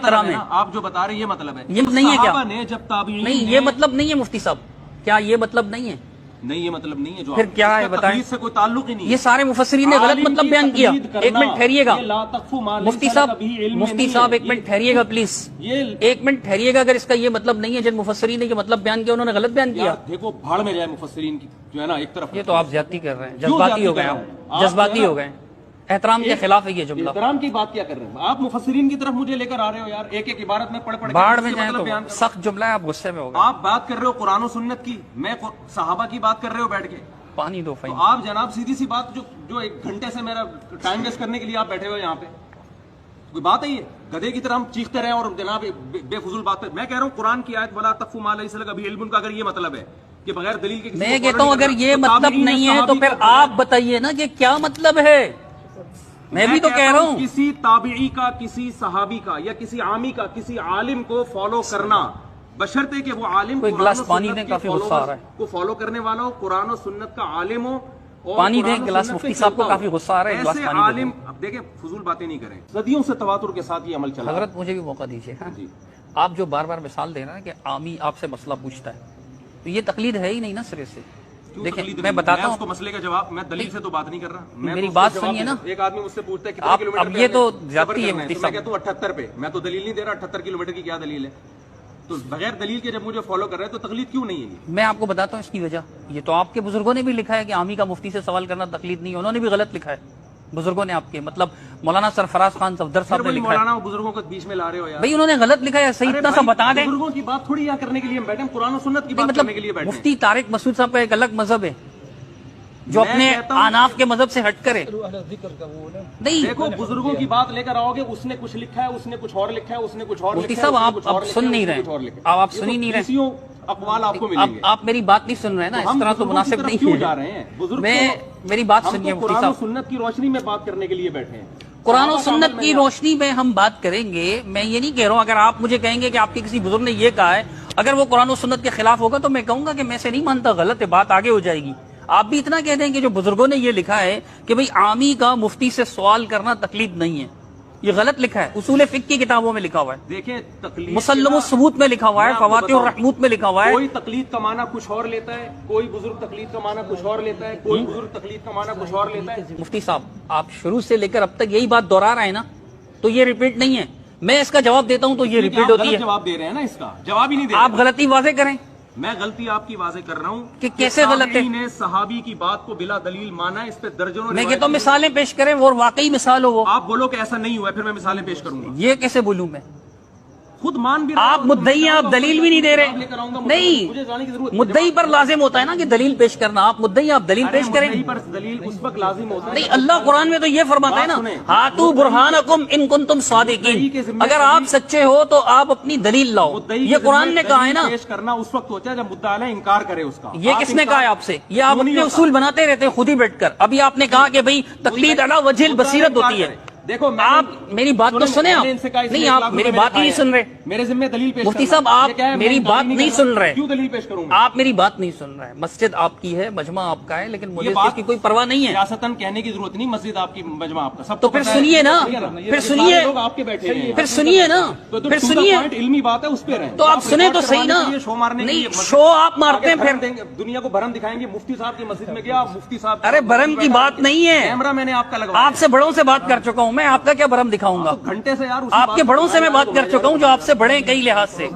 احترام ہے. آپ جو بتا رہے ہیں یہ مطلب ہے. یہ نہیں ہے کیا؟ صحابہ نے جب تابعین نہیں یہ مطلب نہیں ہے مفتی صاحب, کیا یہ مطلب نہیں ہے؟ نہیں یہ مطلب نہیں ہے. جو پھر کیا ہے بتائیں؟ سے کوئی تعلق ہی نہیں. یہ سارے مفسرین نے غلط مطلب بیان کیا. ایک منٹ ٹھہریے گا مفتی صاحب, مفتی صاحب ایک منٹ ٹھہریے گا پلیز, ایک منٹ ٹھہریے گا. اگر اس کا یہ مطلب نہیں ہے جن مفسرین نے یہ مطلب بیان کیا انہوں نے غلط بیان کیا. دیکھو بھاڑ میں جائے مفسرین کی جو ہے نا ایک طرف. یہ تو آپ زیادتی کر رہے ہیں, جذباتی ہو گئے آپ, جذباتی ہو گئے. احترام کے خلاف ہے یہ جملہ. احترام کی بات کیا کر رہے ہیں آپ؟ مفسرین کی طرف مجھے لے کر آ رہے ہو یار, ایک ایک عبارت میں پڑھ باڑ میں جائیں تو سخت جملہ ہے, آپ غصے میں ہو گئے. آپ بات کر رہے ہو قرآن و سنت کی, میں صحابہ کی بات کر رہے ہو بیٹھ کے. پانی دو تو آپ جناب سیدھی سی بات جو ایک گھنٹے سے میرا ٹائم ویسٹ کرنے کے لیے آپ بیٹھے ہوئے یہاں پہ, کوئی بات ہے یہ؟ گدھے کی طرح ہم چیختے رہے اور جناب بے فضول بات ہے. میں کہہ رہا ہوں قرآن کی آیت ولا تقف ما لیس لک بہ علم کا اگر یہ مطلب ہے کہ بغیر دلیل کے, میں کہتا ہوں اگر یہ مطلب نہیں ہے تو پھر آپ بتائیے نا کہ کیا مطلب ہے. میں بھی تو کہہ رہا ہوں کسی تابعی کا, کسی صحابی کا یا کسی عامی کا کسی عالم کو فالو کرنا بشرطے کہ وہ عالم کوئی گلاس پانی دیں, کافی غصہ آ رہا ہے, کو فالو کرنے والا ہو, قرآن و سنت کا عالم ہو. پانی دیں گلاس, مفتی صاحب کو کافی غصہ آ رہا ہے, گلاس ایسے پانی عالم. اب دیکھیں فضول باتیں نہیں کریں, صدیوں سے تواتر کے ساتھ یہ عمل چلا. حضرت مجھے بھی موقع دیجیے. آپ جو بار بار مثال دے رہے ہیں کہ عامی آپ سے مسئلہ پوچھتا ہے, تو یہ تقلید ہے ہی نہیں نا سرے سے. دیکھیں میں بتاتا ہوں مسئلے کا جواب, میں دلیل سے تو بات نہیں کر رہا. میری بات سنیے نا. ایک آدمی مجھ سے پوچھتا ہے کتنے کلو میٹر, اب یہ تو زیادتی ہے مفتی میں صاحب. کہتا ہوں 78 پہ. میں تو دلیل نہیں دے رہا, 78 کلو میٹر کی کیا دلیل ہے؟ تو بغیر دلیل کے جب مجھے فالو کر رہے ہیں تو تقلید کیوں نہیں ہے؟ میں آپ کو بتاتا ہوں اس کی وجہ. یہ تو آپ کے بزرگوں نے بھی لکھا ہے کہ عامی کا مفتی سے سوال کرنا تقلید نہیں ہے, انہوں نے بھی غلط لکھا ہے بزرگوں نے آپ کے, مطلب مولانا سرفراز خان صفدر صاحب نے لکھا ہے. مولانا بزرگوں کو بیچ میں لا رہے ہو یار. بھائی انہوں نے غلط لکھا ہے, صحیح اتنا سا بتا دیں. بزرگوں کی بات تھوڑی یہاں کرنے کے لیے ہم بیٹھے ہیں, قرآن و سنت کی بات کرنے کے لیے بیٹھے ہیں. مفتی طارق مسعود صاحب کا ایک الگ مذہب ہے جو اپنے آناف کے مذہب سے ہٹ کرے. نہیں دیکھو بزرگوں کی بات لے کر آؤ گے, اس نے کچھ لکھا ہے, اس نے کچھ اور لکھا ہے, اس نے کچھ اور لکھا ہے. مفتی صاحب آپ سن نہیں رہے, آپ سن ہی نہیں رہے. اقوال آپ کو ملیں گے. آپ میری بات نہیں سن رہے نا, اس طرح تو مناسب نہیں کیوں جا رہے ہیں بزرگ؟ میں میری بات سنیے مفتی قرآن و صاحب. سنت کی روشنی میں بات کرنے کے لیے بیٹھے ہیں. قرآن و سنت کی روشنی میں ہم بات کریں گے. میں یہ نہیں کہہ رہا ہوں, اگر آپ مجھے کہیں گے کہ آپ کے کسی بزرگ نے یہ کہا ہے, اگر وہ قرآن و سنت کے خلاف ہوگا تو میں کہوں گا کہ میں سے نہیں مانتا, غلط ہے, بات آگے ہو جائے گی. آپ بھی اتنا کہہ دیں کہ جو بزرگوں نے یہ لکھا ہے کہ بھئی عامی کا مفتی سے سوال کرنا تقلید نہیں ہے, یہ غلط لکھا ہے. اصول فقہ کی کتابوں میں لکھا ہوا ہے, دیکھیں تقلید مسلم الثبوت میں لکھا ہوا ہے, فواتح الرحموت میں لکھا ہوا ہے. کوئی تقلید کا معنی کچھ اور لیتا ہے, کوئی بزرگ تقلید کا معنی کچھ اور لیتا ہے, کوئی بزرگ تقلید کا معنی کچھ اور لیتا ہے. مفتی صاحب آپ شروع سے لے کر اب تک یہی بات دہرا رہے ہیں نا, تو یہ ریپیٹ نہیں ہے. میں اس کا جواب دیتا ہوں تو یہ ریپیٹ ہوتی ہے. جواب دے رہے ہیں نا, اس کا جواب ہی نہیں دے رہے. آپ غلطی واضح کریں. میں غلطی آپ کی واضح کر رہا ہوں کہ کیسے غلط ہے. نے صحابی کی بات کو بلا دلیل مانا, اس پہ درجنوں. میں کہتا ہوں مثالیں پیش کریں اور واقعی مثال ہو وہ. آپ بولو کہ ایسا نہیں ہوا ہے, پھر میں مثالیں پیش کروں گا. یہ کیسے بولوں میں؟ خود مان بھی آپ مدعی ہیں, آپ دلیل بھی نہیں دے رہے. نہیں, مدعی پر لازم ہوتا ہے نا کہ دلیل پیش کرنا. آپ مدعی, آپ دلیل پیش کریں. دلیل اس وقت لازم ہوتا ہے. نہیں, اللہ قرآن میں تو یہ فرماتا ہے نا, ہاتو برہانکم ان کنتم صادقین, اگر آپ سچے ہو تو آپ اپنی دلیل لاؤ. یہ قرآن نے کہا ہے نا. پیش کرنا اس وقت ہوتا ہے جب مدعا علیہ انکار کرے اس کا. یہ کس نے کہا ہے آپ سے؟ یہ آپ اپنے اصول بناتے رہتے ہیں خود ہی بیٹھ کر. ابھی آپ نے کہا کہ بھئی تقلید علی وجہ البصیرت ہوتی ہے. دیکھو آپ میری بات تو سنیں. آپ نہیں, آپ میری بات ہی نہیں سن رہے. میرے ذمہ دلیل پیش. مفتی صاحب آپ میری بات نہیں سن رہے. کیوں دلیل پیش کروں؟ آپ میری بات نہیں سن رہے. مسجد آپ کی ہے, مجمع آپ کا ہے, لیکن مجھے اس کی کوئی پرواہ نہیں ہے. ریاستاً کہنے کی ضرورت نہیں, مسجد آپ کی, مجمع آپ کا. سب تو پھر سنیے نا, پھر سنیے, آپ کے بیٹھے ہیں, پھر سنیے نا, پھر سنیے. علمی بات ہے, اس پہ رہیں. تو آپ سنیں تو صحیح نا. نہیں, شو آپ مارتے ہیں پھر. دنیا کو بھرم دکھائیں گے. مفتی صاحب کی مسجد میں گیا, مفتی صاحب. ارے بھرم کی بات نہیں ہے, کیمرہ میں نے آپ کا لگا. آپ سے بڑوں سے بات کر چکا ہوں میں, آپ کا کیا بھرم دکھاؤں گا؟ گھنٹے سے یار آپ کے بڑوں سے میں بات کر چکا ہوں جو آپ سے بڑے ہیں کئی لحاظ سے.